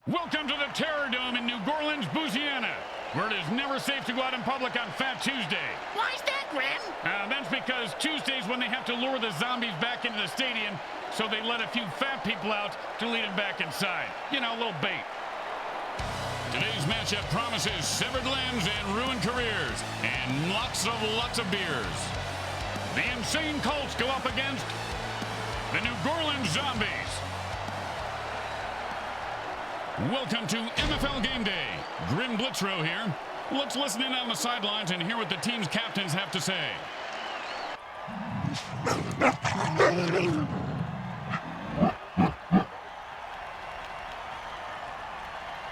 Welcome to the Terror Dome in New Goreleans, Louisiana, where it is never safe to go out in public on Fat Tuesday. Why's that, Grim? That's because Tuesday's when they have to lure the zombies back into the stadium, so they let a few fat people out to lead them back inside. You know, a little bait. Today's matchup promises severed limbs and ruined careers, and lots of beers. The Insane Colts go up against the New Goreleans Zombies. Welcome to MFL Game Day. Grim Blitzrow here. Let's listen in on the sidelines and hear what the team's captains have to say.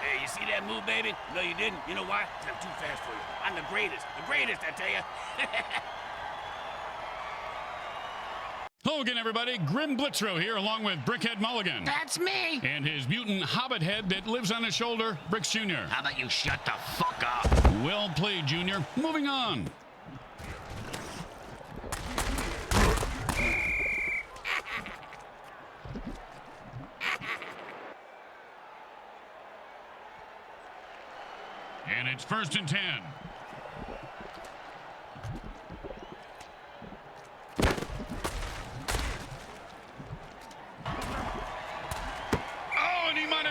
Hey, you see that move, baby? No, you didn't. You know why? 'Cause I'm too fast for you. I'm the greatest, I tell you. Hello again, everybody. Grim Blitzrow here, along with Brickhead Mulligan. That's me. And his mutant hobbit head that lives on his shoulder, Bricks Jr. How about you shut the fuck up? Well played, Junior. Moving on. And it's 1st and 10.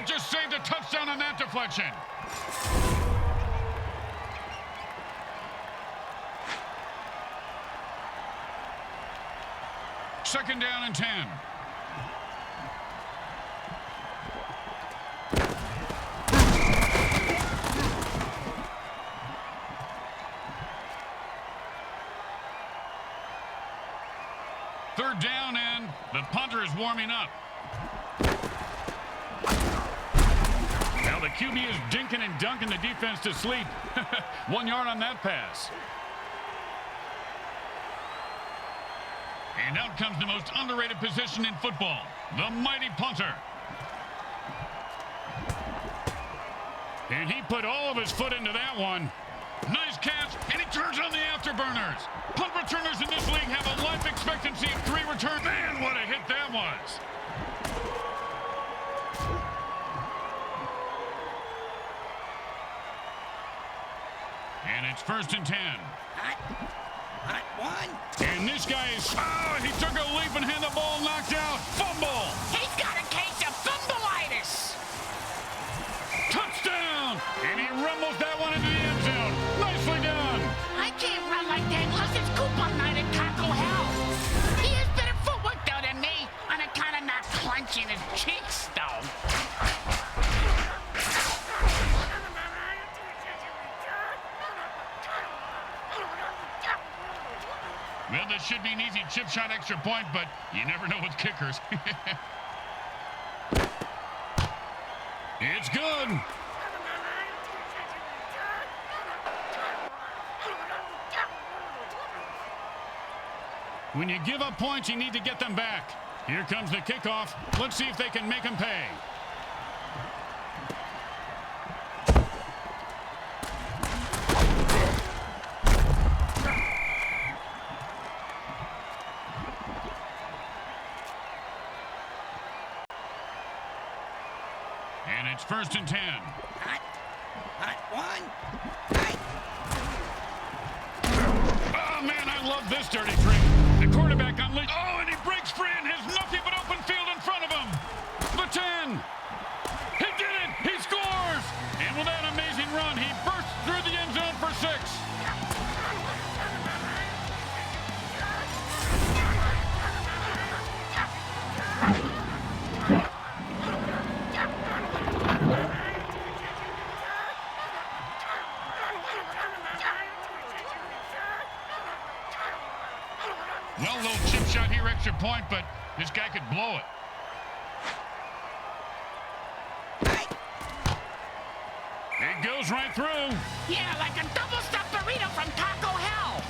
Just saved a touchdown on that deflection. Second down and 10. Third down, and the punter is warming up. Now the QB is dinking and dunking the defense to sleep. 1 yard on that pass. And out comes the most underrated position in football, the mighty punter. And he put all of his foot into that one. Nice catch, and he turns on the afterburners. Punt returners in this league have a life expectancy of 3 returns. Man, what a hit that was. And it's 1st and 10. Hot one. And this guy is... Oh, he took a leap and had the ball knocked out. Fumble. He's got a case of fumbleitis. Touchdown. And he rumbles that one into the end zone. Nicely done. I can't run like that unless it's coupon night at Taco Hell. He has better footwork, though, than me. On account of not clenching his cheeks, though. Well, this should be an easy chip shot extra point, but you never know with kickers. It's good. When you give up points, you need to get them back. Here comes the kickoff. Let's see if they can make them pay. And it's 1st and 10. Hot one. Oh, man, I love this dirty trick. The quarterback unleashed. Oh, and he breaks free and has nothing but open field in front of him. The 10. He did it. He scores. And with that amazing run, he bursts through the end zone for 6. Well, little chip shot here, extra point, but this guy could blow it. It goes right through. Yeah, like a double-stuffed burrito from Taco Hell.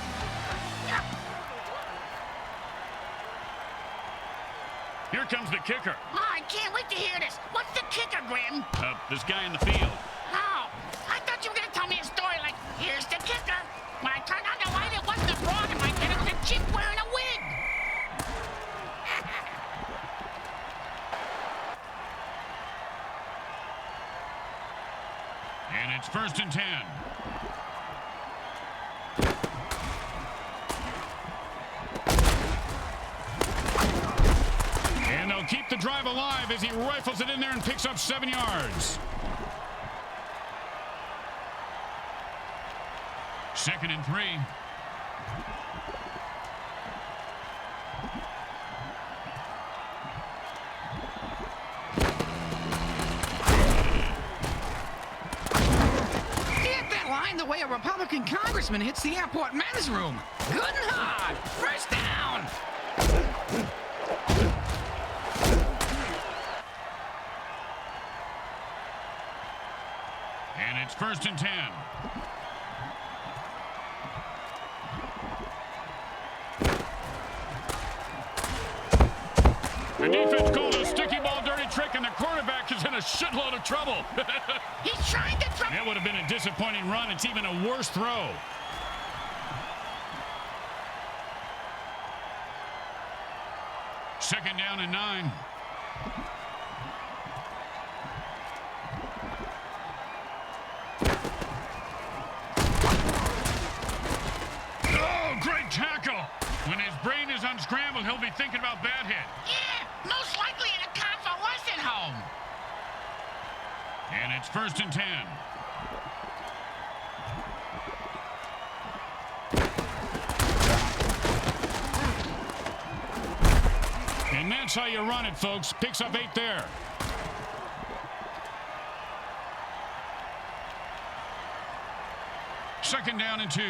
Here comes the kicker. Oh, I can't wait to hear this. What's the kicker, Grim? This guy in the field. Oh, I thought you were going to tell me a story like, here's the kicker. When I turned on the light, it wasn't a frog in my head. It was a chick wearing a wig. first and 10. And they'll keep the drive alive as he rifles it in there and picks up 7 yards. Second and 3. The way a Republican congressman hits the airport men's room. Good and hard. First down. And it's first and 10. The defense called a sticky ball dirty trick, and the quarterback is in a shitload of trouble. He's trying to throw. That would have been a disappointing run. It's even a worse throw. Second down and 9. Oh, great tackle. When his brain is unscrambled, he'll be thinking about that hit. Yeah, most likely in a convalescent home. And it's first and 10. And that's how you run it, folks. Picks up 8 there. Second down and 2.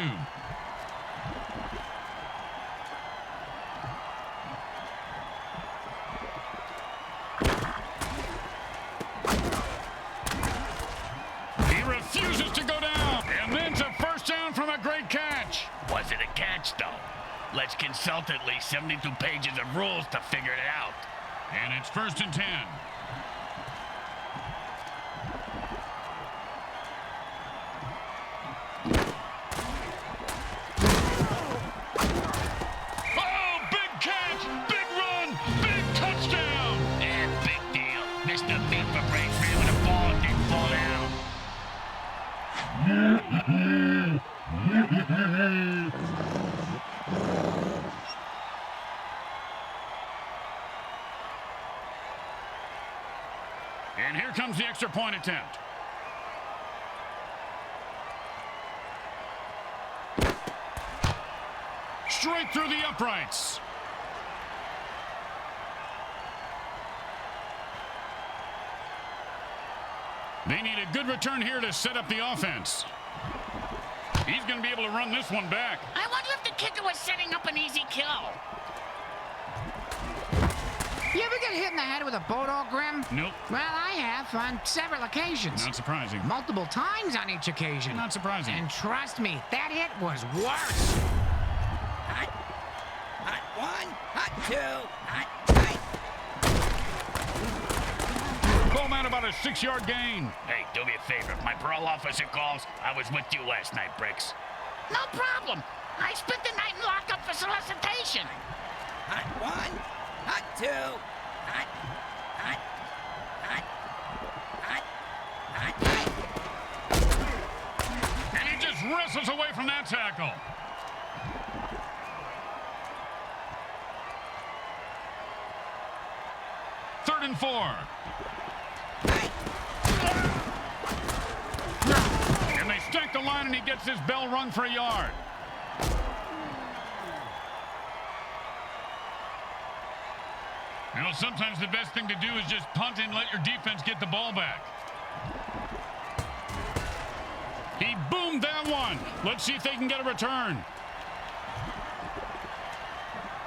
He refuses to go down. And then it's a first down from a great catch. Was it a catch, though? Let's consult at least 72 pages of rules to figure it out. And it's first and 10. Oh, big catch, big run, big touchdown. And big deal. Missed a beat for break free when the ball didn't fall down. And here comes the extra point attempt. Straight through the uprights. They need a good return here to set up the offense. He's going to be able to run this one back. I wonder if the kicker was setting up an easy kill. You ever get hit in the head with a Bodog Grim? Nope. Well, I have on several occasions. Not surprising. Multiple times on each occasion. Not surprising. And trust me, that hit was worse. Hot, hot 1, hot 2, hot 3. Call that about a 6-yard gain. Hey, do me a favor. If my parole officer calls, I was with you last night, Bricks. No problem. I spent the night in lockup for solicitation. Hot 1, hot 2, hot, hot, hot, hot, hot 3. And he just wrestles away from that tackle. Third and 4. And they stack the line, and he gets his bell rung for a yard. You know, sometimes the best thing to do is just punt and let your defense get the ball back. He boomed that one. Let's see if they can get a return.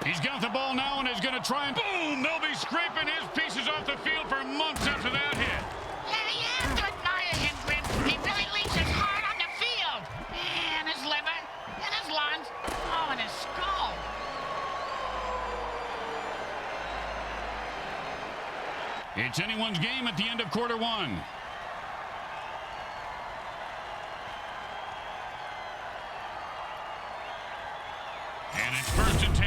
He's got the ball now and is going to try and boom! They'll be scraping his pieces off the field for months after that hit. Yeah, you have to admire him, Grim. He really leaves his heart on the field. And his liver, and his lungs, oh, and his skull. It's anyone's game at the end of quarter 1. And it's first and 10.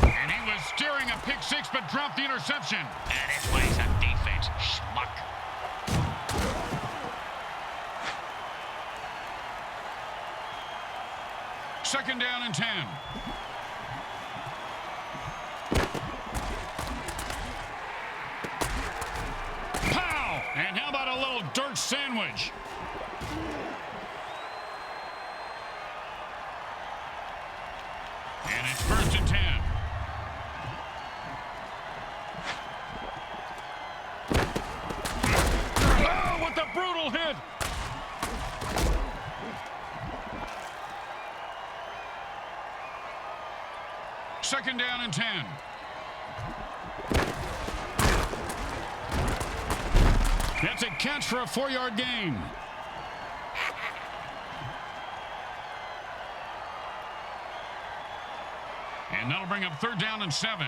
And he was staring a pick six, but dropped the interception. And this plays on defense, schmuck. Second down and 10. Pow! And how about a little dirt sandwich? And it's first and 10. Oh, what a brutal hit! Second down and 10. That's a catch for a 4-yard gain. And that'll bring up third down and 7.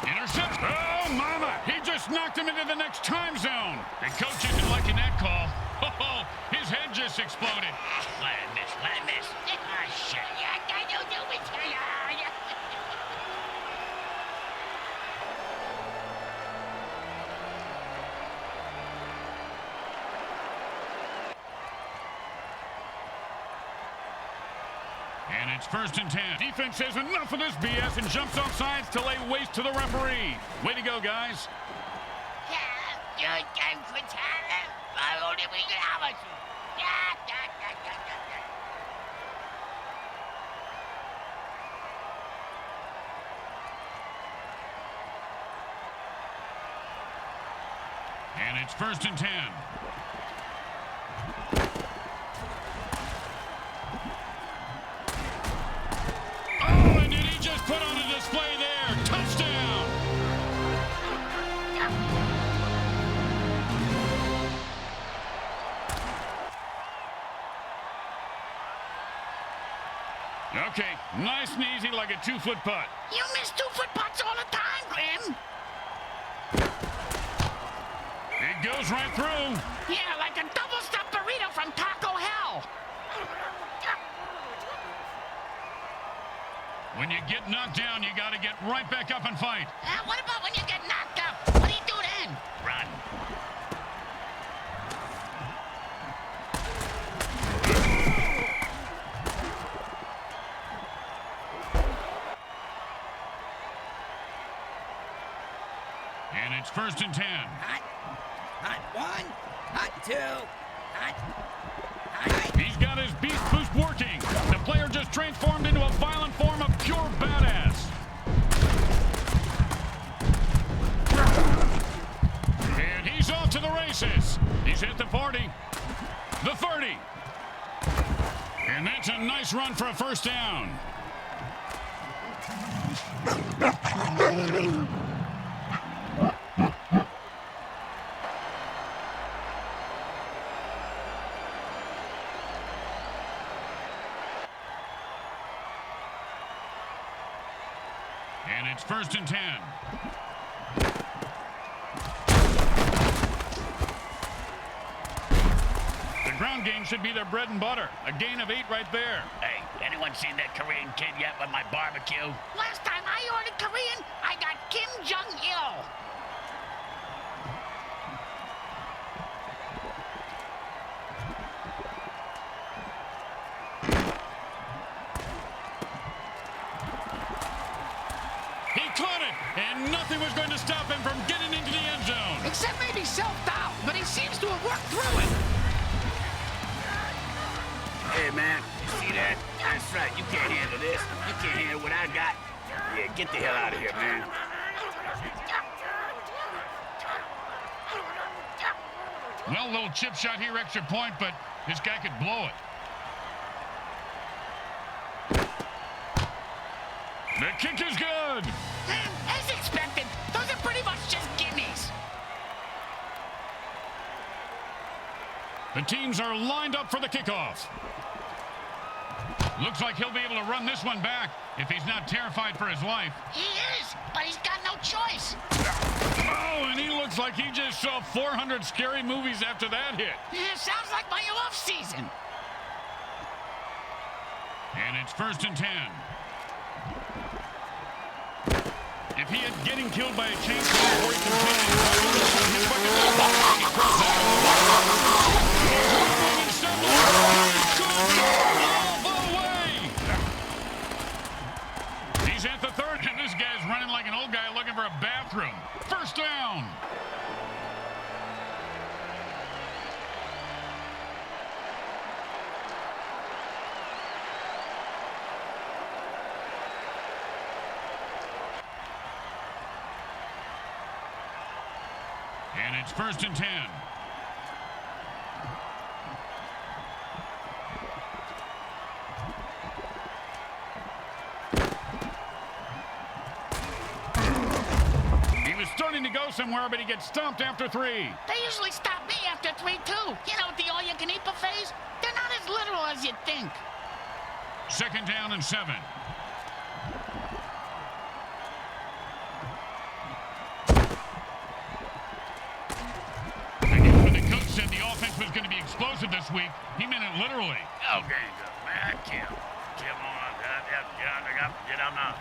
Intercept. Oh, mama. He just knocked him into the next time zone. The coach isn't liking that call. Oh, his head just exploded. Let him miss, let him miss. Ah, shit. I don't do it to ya. And it's first and 10. Defense says enough of this BS and jumps off sides to lay waste to the referee. Way to go, guys. And it's first and 10. Oh, and did he just put on a display there? Touchdown! Okay, nice and easy like a 2-foot putt. You miss 2-foot putts all the time, Grim. It goes right through. Yeah, like a double-stuffed burrito from Taco Hell. When you get knocked down, you got to get right back up and fight. What about when you get knocked up? What do you do then? Run. And it's first and 10. Hot. Hot 1. Hot 2. Hot. He's got his beast boost working. The player just transformed into a violent form of pure badass. And he's off to the races. He's hit the 40, the 30. And that's a nice run for a first down. And it's first and 10. The ground game should be their bread and butter. A gain of 8 right there. Hey, anyone seen that Korean kid yet with my barbecue? Last time I ordered Korean, I got Kim Jong-il. He caught it, and nothing was going to stop him from getting into the end zone. Except maybe self-doubt, but he seems to have worked through it. Hey, man, you see that? That's right, you can't handle this. You can't handle what I got. Yeah, get the hell out of here, man. Well, a little chip shot here, extra point, but this guy could blow it. The kick is good. As expected, those are pretty much just gimmies. The teams are lined up for the kickoff. Looks like he'll be able to run this one back if he's not terrified for his life. He is, but he's got no choice. Oh, and he looks like he just saw 400 scary movies after that hit. Sounds like my off season. And it's 1st and 10. If he had getting killed by a chainsaw before he completed his fucking he's at the 3rd, and this guy's running like an old guy looking for a bathroom. 1st down. And it's 1st and 10. He was starting to go somewhere, but he gets stumped after 3. They usually stop me after 3, too. You know, the all-you-can-eat buffets? They're not as literal as you'd think. 2nd down and 7. Said the offense was going to be explosive this week. He meant it literally. Okay, man, Kim on. Get on now.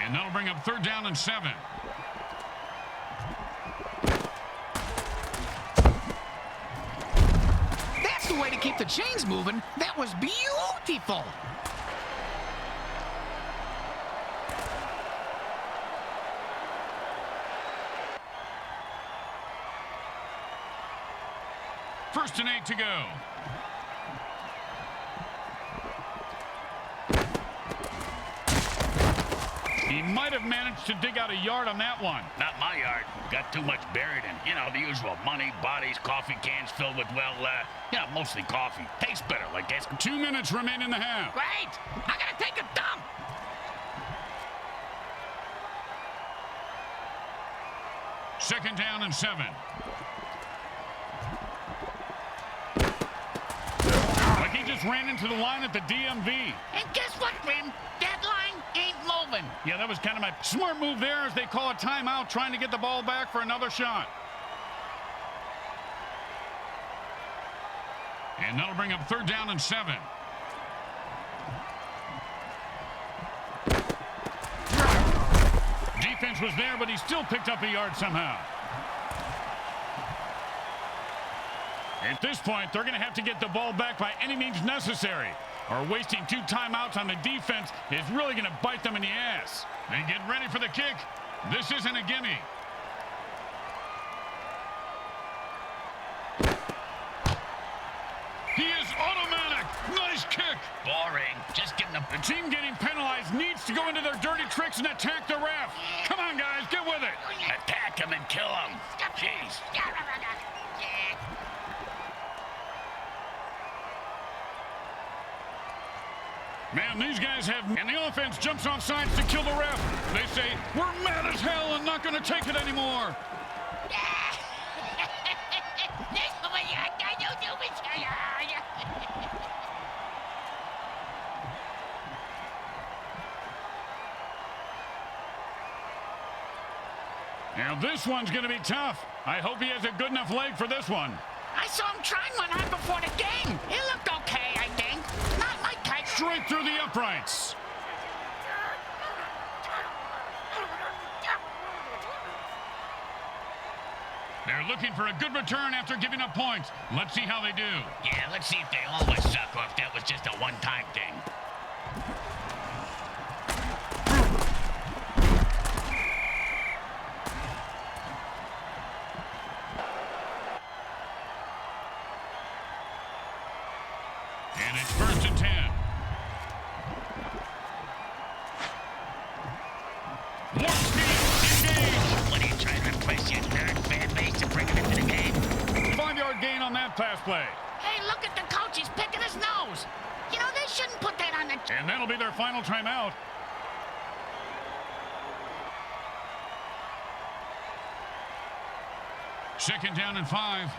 And that'll bring up 3rd down and 7. That's the way to keep the chains moving. That was beautiful. First and 8 to go. He might have managed to dig out a yard on that one. Not my yard. Got too much buried in, you know, the usual money, bodies, coffee cans filled with, well, mostly coffee. Tastes better like this. 2 minutes remain in the half. Great. I gotta take a dump. Second down and 7. Like he just ran into the line at the DMV. And guess what, Grim? That line ain't moving. Yeah, that was kind of my smart move there as they call a timeout trying to get the ball back for another shot. And that'll bring up 3rd down and 7. Defense was there, but he still picked up a yard somehow. At this point, they're going to have to get the ball back by any means necessary, or wasting 2 timeouts on the defense is really going to bite them in the ass. They get ready for the kick. This isn't a gimme. He is automatic. Nice kick. Boring. Just getting The team getting penalized needs to go into their dirty tricks and attack the ref. Come on, guys, get with it. attack him and kill him. Jeez. Man, these guys have... And the offense jumps on sides to kill the ref. They say, we're mad as hell and not going to take it anymore. Now, this one's going to be tough. I hope he has a good enough leg for this one. I saw him trying one out before the game. He looked okay, I think. Not my type. Straight through the uprights. They're looking for a good return after giving up points. Let's see how they do. Yeah, let's see if they always suck or if that was just a one-time thing. And it's 1st and 10. Warp speed, engage. What are you trying to impress your nerd fan base to bring it into the game? 5-yard gain on that pass play. Hey, look at the coach. He's picking his nose. You know, they shouldn't put that on the... And that'll be their final timeout. Second down and 5.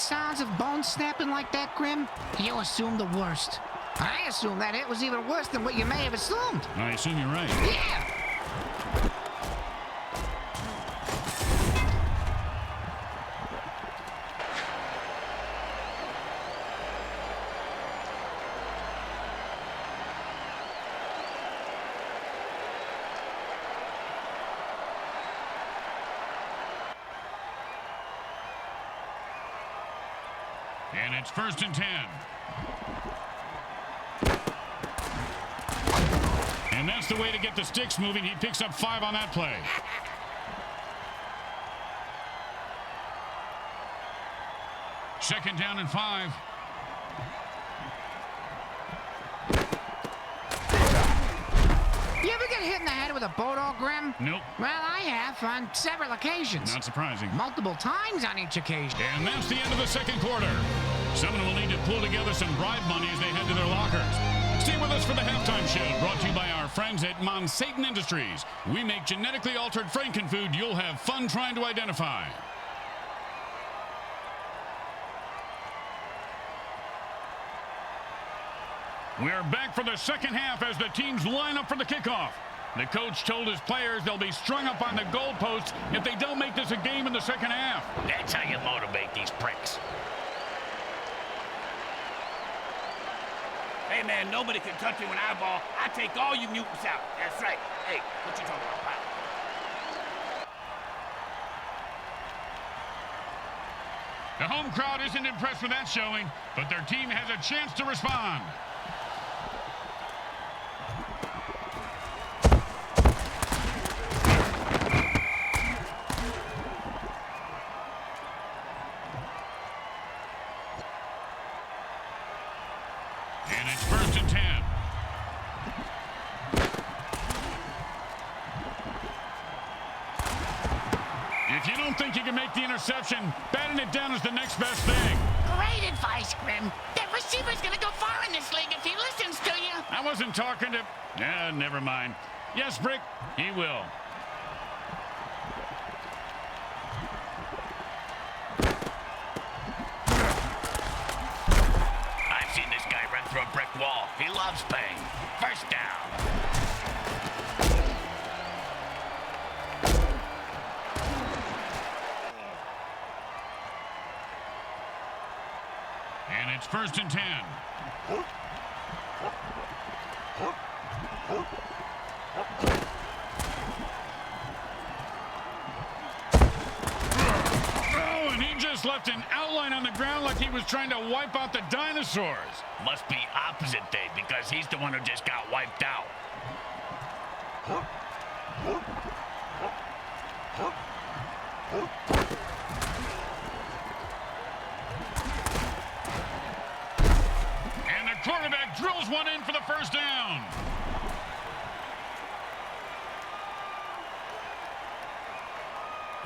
sounds of bones snapping like that, Grim, you assume the worst. I assume that hit was even worse than what you may have assumed. I assume you're right. Yeah! And it's 1st and 10. And that's the way to get the sticks moving. He picks up 5 on that play. Second down and 5. You ever get hit in the head with a boat all, Grim? Nope. Well, I have on several occasions. Not surprising. Multiple times on each occasion. And that's the end of the second quarter. Someone will need to pull together some bribe money as they head to their lockers. Stay with us for the halftime show, brought to you by our friends at Monsatan Industries. We make genetically altered frankenfood you'll have fun trying to identify. We're back for the second half as the teams line up for the kickoff. The coach told his players they'll be strung up on the goalposts if they don't make this a game in the second half. That's how you motivate these pricks. Hey, man, nobody can touch me when I ball. I take all you mutants out. That's right. Hey, what you talking about, pal? The home crowd isn't impressed with that showing, but their team has a chance to respond. And it's 1st and 10. If you don't think you can make the interception, batting it down is the next best thing. Great advice, Grim. That receiver's gonna go far in this league if he listens to you. I wasn't talking to... never mind. Yes, Brick, he will. I've seen this guy run through a brick wall. He loves pain. First down. And it's 1st and 10. Oh, and he just left an outline on the ground like he was trying to wipe out the dinosaurs. Must be opposite day because he's the one who just got wiped out. And the quarterback drills one in for the first down.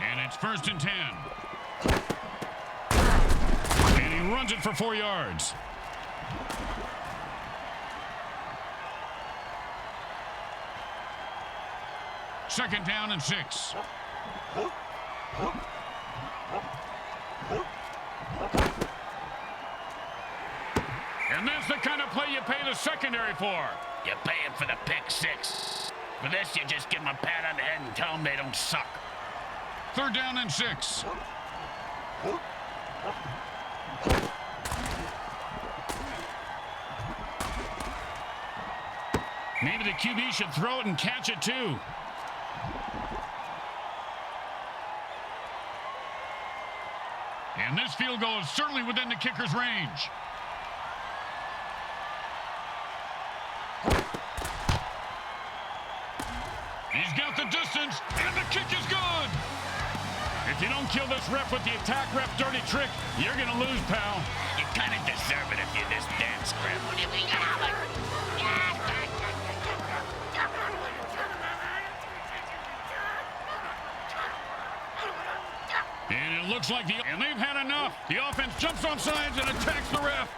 And it's 1st and 10. And he runs it for 4 yards. Second down and 6. And that's the kind of play you pay the secondary for. You pay him for the pick 6. For this, you just give him a pat on the head and tell them they don't suck. 3rd down and 6. Maybe the QB should throw it and catch it too. And this field goal is certainly within the kicker's range. He's got the distance, and the kick is good. If you don't kill this ref with the attack ref dirty trick, you're going to lose, pal. You kind of deserve it if you're this damn scrim. And it looks like and they've had enough. The offense jumps on sides and attacks the ref.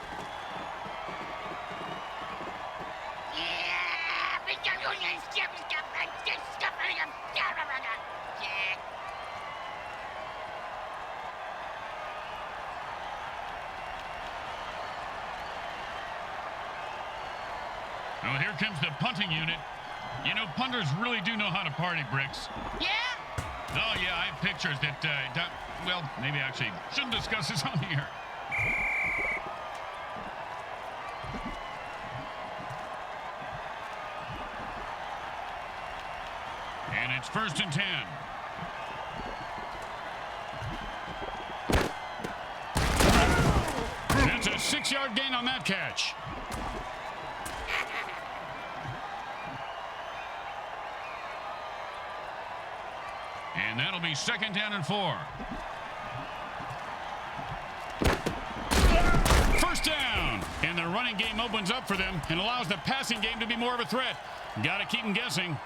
Well, here comes the punting unit. You know, punters really do know how to party, Bricks. Yeah? Oh, yeah, I have pictures that, well, maybe actually shouldn't discuss this on here. And it's 1st and 10. That's a 6-yard gain on that catch. And that'll be 2nd down and 4. 1st down. And the running game opens up for them and allows the passing game to be more of a threat. Got to keep them guessing.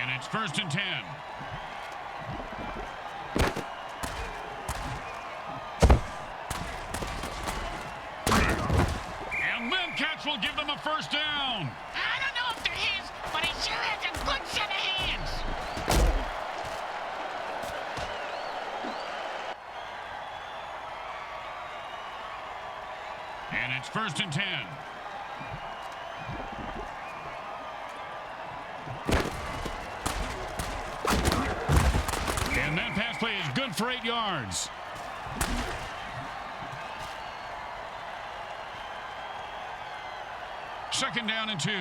And it's 1st and 10. And that catch will give them a 1st down. I don't know if they're his, but he sure has a good set of hands. And it's 1st and 10. And that pass play is good for 8 yards. Second down and 2.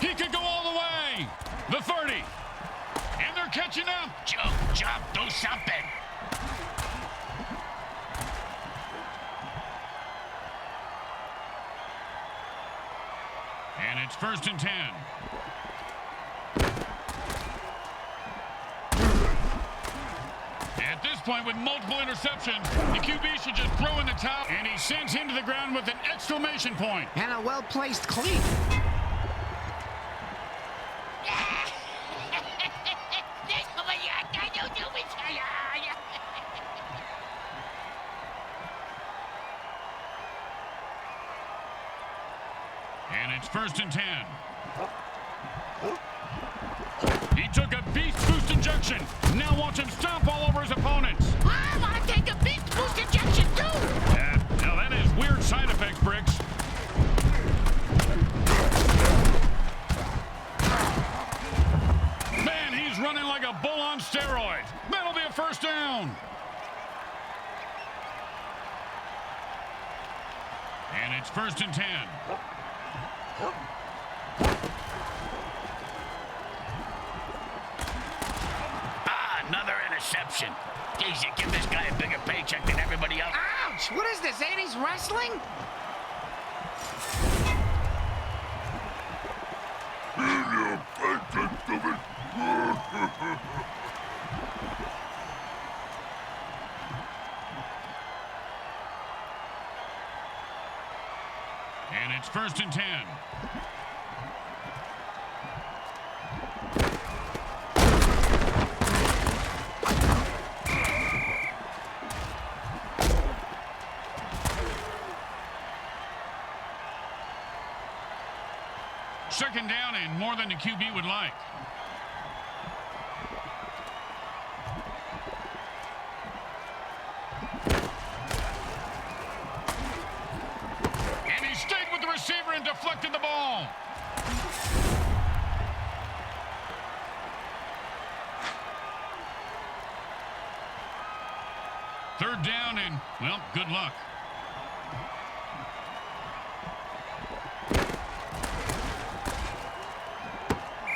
He could go all the way. The 30. And they're catching up. Jump, do something. And it's 1st and 10. At this point, with multiple interceptions, the QB should just throw in the towel. And he sends him to the ground with an exclamation point. And a well-placed cleat. And it's 1st and 10. He took a beast boost injection. Now watch him stomp all over his opponents. I want to take a beast boost injection, too. Now that is weird side effects, Bricks. Man, he's running like a bull on steroids. That'll be a 1st down. And it's 1st and 10. Another interception. Geez, you give this guy a bigger paycheck than everybody else. Ouch! What is this, 80s wrestling? And it's 1st and 10. Second down and more than the QB would like. And he stayed with the receiver and deflected the ball. Third down and, well, good luck.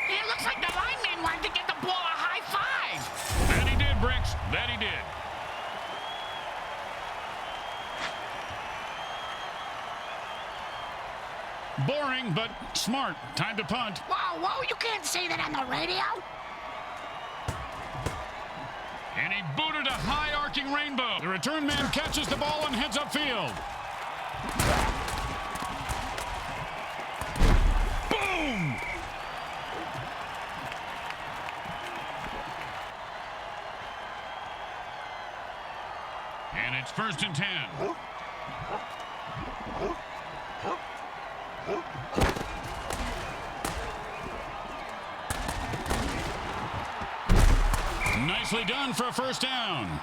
It looks like the lineman wanted to get the ball a high five. That he did, Bricks. That he did. Boring, but smart. Time to punt. Whoa, you can't say that on the radio. And he booted a high arcing rainbow. The return man catches the ball and heads upfield. Boom! And it's 1st and 10. Nicely done for a first down.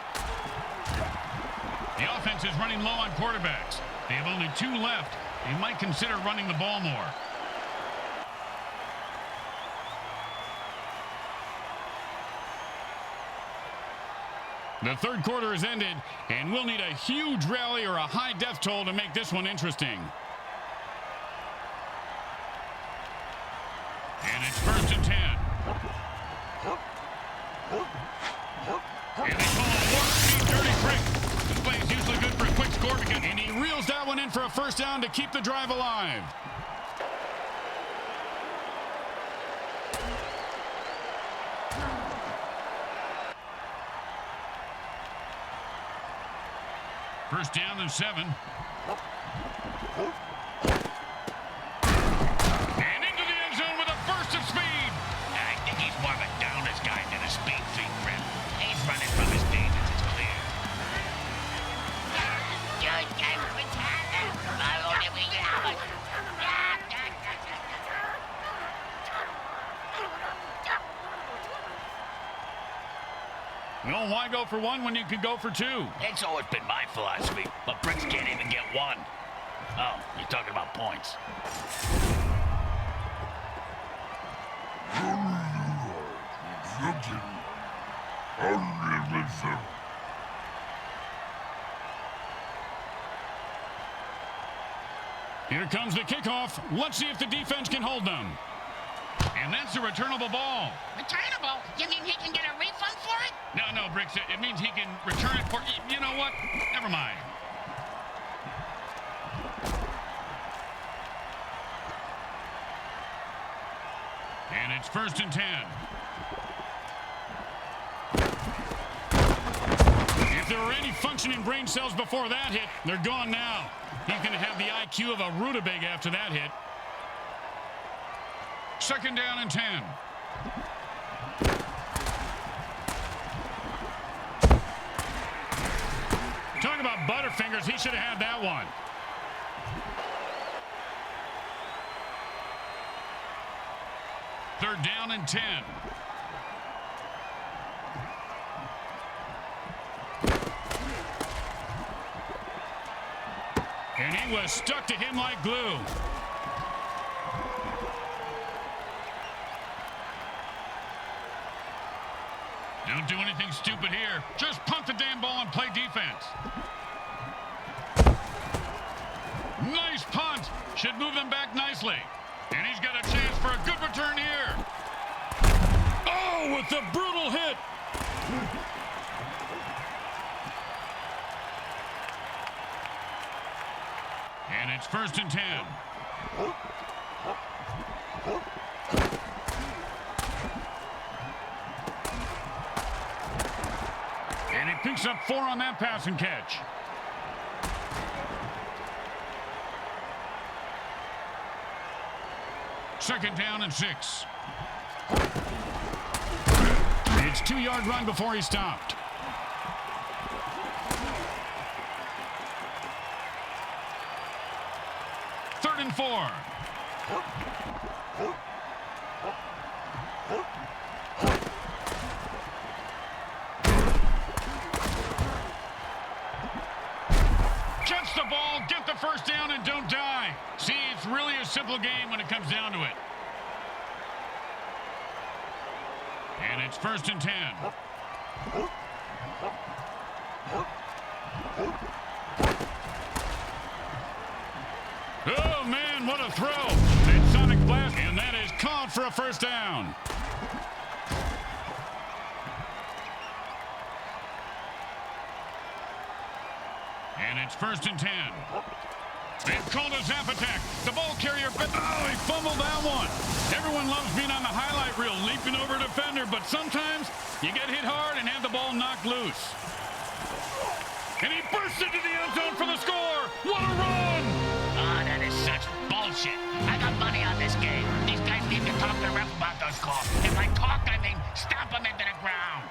The offense is running low on quarterbacks. They have only 2 left. They might consider running the ball more. The third quarter has ended, and we'll need a huge rally or a high death toll to make this one interesting. And it's 1st and 10. And they call a warp speed dirty trick. This play is usually good for a quick score, and he reels that one in for a first down to keep the drive alive. First down and 7. And into the end zone with a burst of speed. I think he's more of a downers guy than a speed freak, Grim. He's running from his demons, it's clear. Well, why go for 1 when you can go for 2? It's always been my philosophy, but Bricks can't even get 1. Oh, you're talking about points. Here comes the kickoff. Let's see if the defense can hold them. And that's a returnable ball. Returnable? You mean he can get a refund for it? No, Bricks. It means he can return it for... You know what? Never mind. And it's 1st and 10. If there were any functioning brain cells before that hit, they're gone now. He's going to have the IQ of a rutabaga after that hit. 2nd down and 10. Talk about butterfingers. He should have had that one. Third down and 10. And he was stuck to him like glue. Don't do anything stupid here. Just punt the damn ball and play defense. Nice punt. Should move them back nicely. And he's got a chance for a good return here. Oh, with the brutal hit. And it's 1st and 10. And he picks up 4 on that pass and catch. Second down and 6. It's 2-yard run before he stopped. Third and 4. Catch the ball, get the first down, and don't die. See, it's really a simple game when it comes down to it. And it's 1st and 10. Oh, man, what a throw. That sonic blast, and that is caught for a first down. And it's 1st and 10. They've called a zap attack. The ball carrier, oh, he fumbled that one. Everyone loves being on the highlight reel, leaping over a defender, but sometimes you get hit hard and have the ball knocked loose. And he bursts into the end zone for the score. What a run! Oh, that is such bullshit. I got money on this game. These guys need to talk to the ref about those calls. If I talk, I mean stomp them into the ground.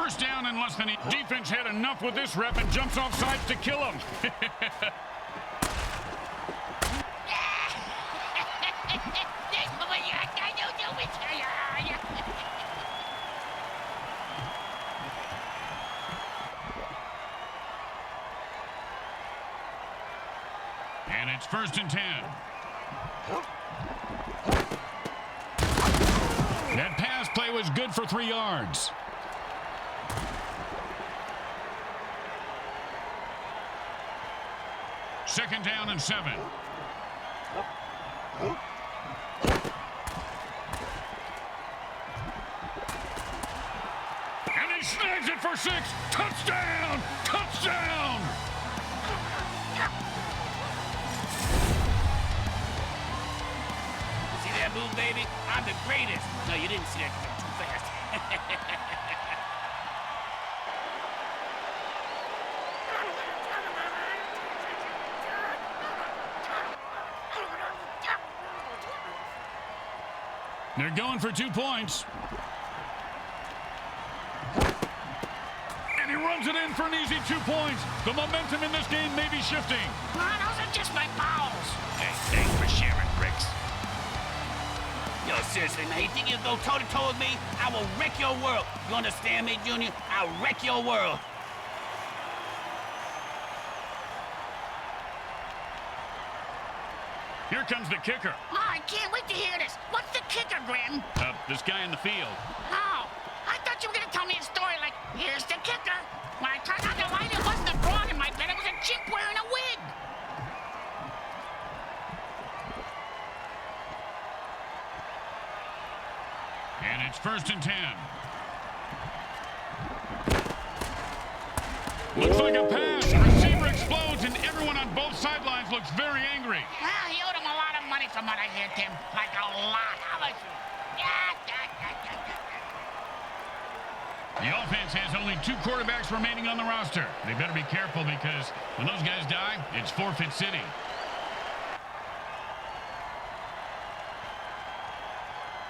First down and less than defense had enough with this rep and jumps off sides to kill him. And it's 1st and 10. That pass play was good for 3 yards. Second down and 7. And he snags it for 6. Touchdown! Touchdown! See that move, baby? I'm the greatest. No, you didn't see that 'cause I'm too fast. They're going for 2 points. And he runs it in for an easy 2 points. The momentum in this game may be shifting. Oh, those are just my bowels. Hey, thanks for sharing, Bricks. Yo, seriously, man, you think you'll go toe-to-toe with me? I will wreck your world. You understand me, Junior? I'll wreck your world. Here comes the kicker. Oh, I can't wait to hear this. What's the kicker, Grim? This guy in the field. Oh, I thought you were going to tell me a story like, here's the kicker. When I turned on the light, it wasn't a frog in my bed. It was a chimp wearing a wig. And it's 1st and 10. Looks like a pass. Receiver explodes, and everyone on both sidelines looks very angry. Well, he owed him a lot of money from what I hear, Tim. Like a lot. How much? The offense has only 2 quarterbacks remaining on the roster. They better be careful because when those guys die, it's forfeit city.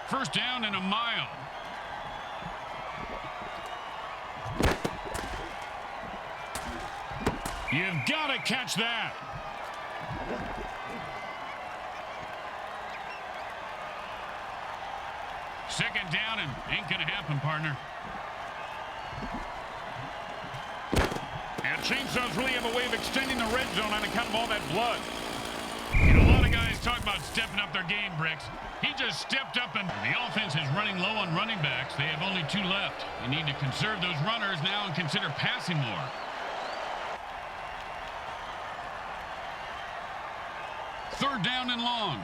First down and a mile. You've got to catch that. Second down and ain't going to happen, partner. And chainsaws really have a way of extending the red zone on account of all that blood. You know, a lot of guys talk about stepping up their game, Bricks. He just stepped up, and the offense is running low on running backs. They have only 2 left. You need to conserve those runners now and consider passing more. Third down and long.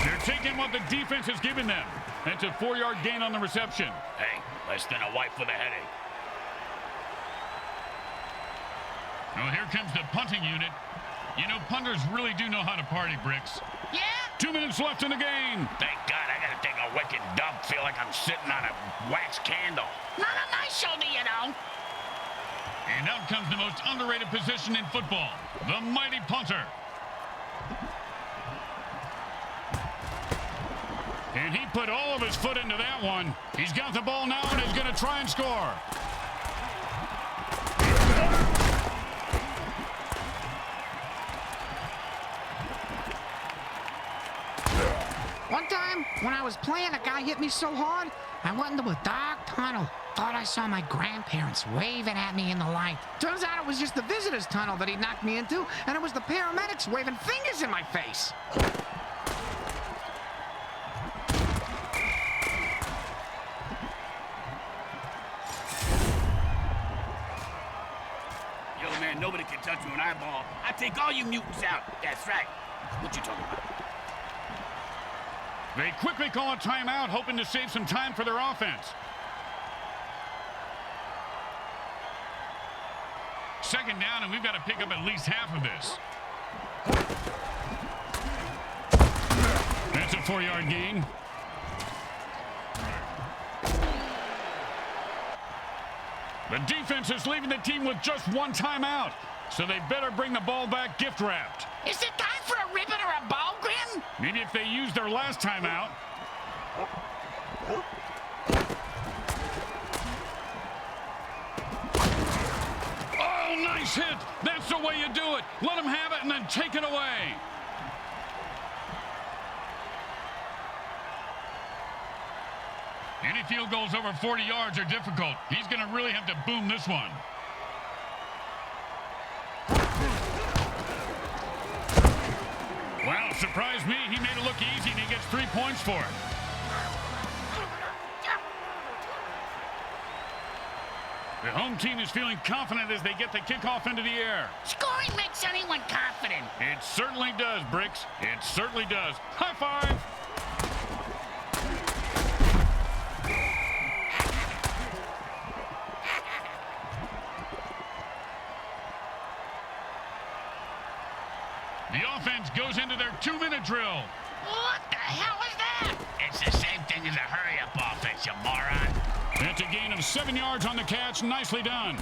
They're taking what the defense has given them. That's a 4-yard gain on the reception. Hey, less than a wipe with a headache. Well, here comes the punting unit. You know, punters really do know how to party, Bricks. Yeah? 2 minutes left in the game. Thank God I gotta take a wicked dump. Feel like I'm sitting on a wax candle. Not on my shoulder, you know. And out comes the most underrated position in football, the mighty punter. And he put all of his foot into that one. He's got the ball now and he's going to try and score. One time, when I was playing, a guy hit me so hard, I went into a dark tunnel. Thought I saw my grandparents waving at me in the light. Turns out it was just the visitor's tunnel that he knocked me into, and it was the paramedics waving fingers in my face. Yo, man, nobody can touch me when I ball. I take all you mutants out. That's right. What you talking about? They quickly call a timeout, hoping to save some time for their offense. Second down, and we've got to pick up at least half of this. That's a 4-yard gain. The defense is leaving the team with just one timeout, so they better bring the ball back gift wrapped. Is it time for a ribbon or a ball grin? Maybe if they used their last timeout. Oh, nice hit. That's the way you do it. Let them have it and then take it away. Any field goals over 40 yards are difficult. He's going to really have to boom this one. Wow, surprised me. He made it look easy, and he gets 3 points for it. The home team is feeling confident as they get the kickoff into the air. Scoring makes anyone confident. It certainly does, Bricks. It certainly does. High five! The offense goes into their 2-minute drill. What the hell is that? It's the same thing as a hurry-up offense, you moron. That's a gain of 7 yards on the catch. Nicely done.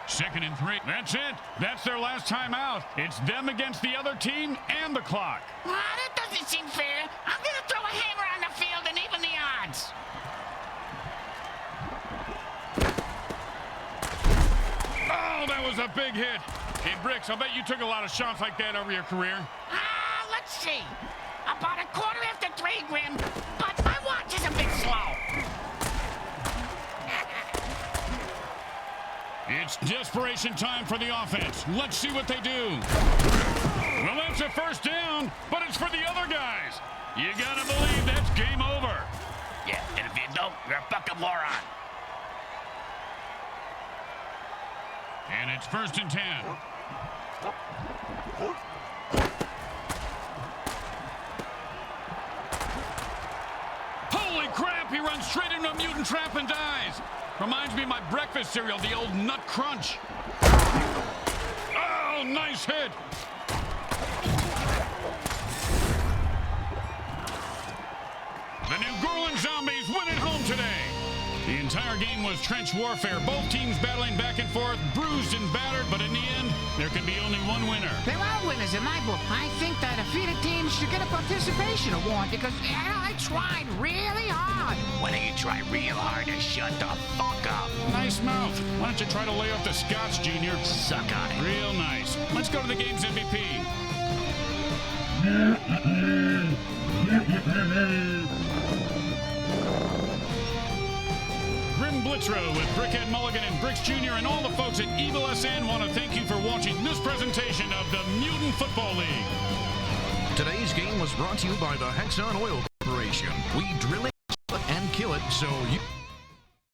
2nd and 3. That's it. That's their last time out. It's them against the other team and the clock. That doesn't seem fair. I'm going to throw a hammer on the field and even the odds. Oh, that was a big hit. Hey, Bricks, I bet you took a lot of shots like that over your career. Let's see. About a quarter after 3, Grim, but my watch is a bit slow. It's desperation time for the offense. Let's see what they do. Well, that's a first down, but it's for the other guys. You gotta believe that's game over. Yeah, and if you don't, you're a fucking moron. And it's 1st and 10. Holy crap, he runs straight into a mutant trap and dies. Reminds me of my breakfast cereal, the old Nut Crunch. Oh, nice hit. The new Goreleans Zombies win at home today. The entire game was trench warfare. Both teams battling back and forth, bruised and battered, but in the end, there can be only one winner. There are winners in my book. I think that defeated teams should get a participation award because I tried really hard. Why don't you try real hard to shut the fuck up? Nice mouth. Why don't you try to lay off the scotch, Junior? Suck on it. Real nice. Let's go to the game's MVP. Grim Blitzrow with Brickhead Mulligan and Bricks Jr. and all the folks at Evil SN want to thank you for watching this presentation of the Mutant Football League. Today's game was brought to you by the Hexon Oil Corporation. We drill it and kill it so you...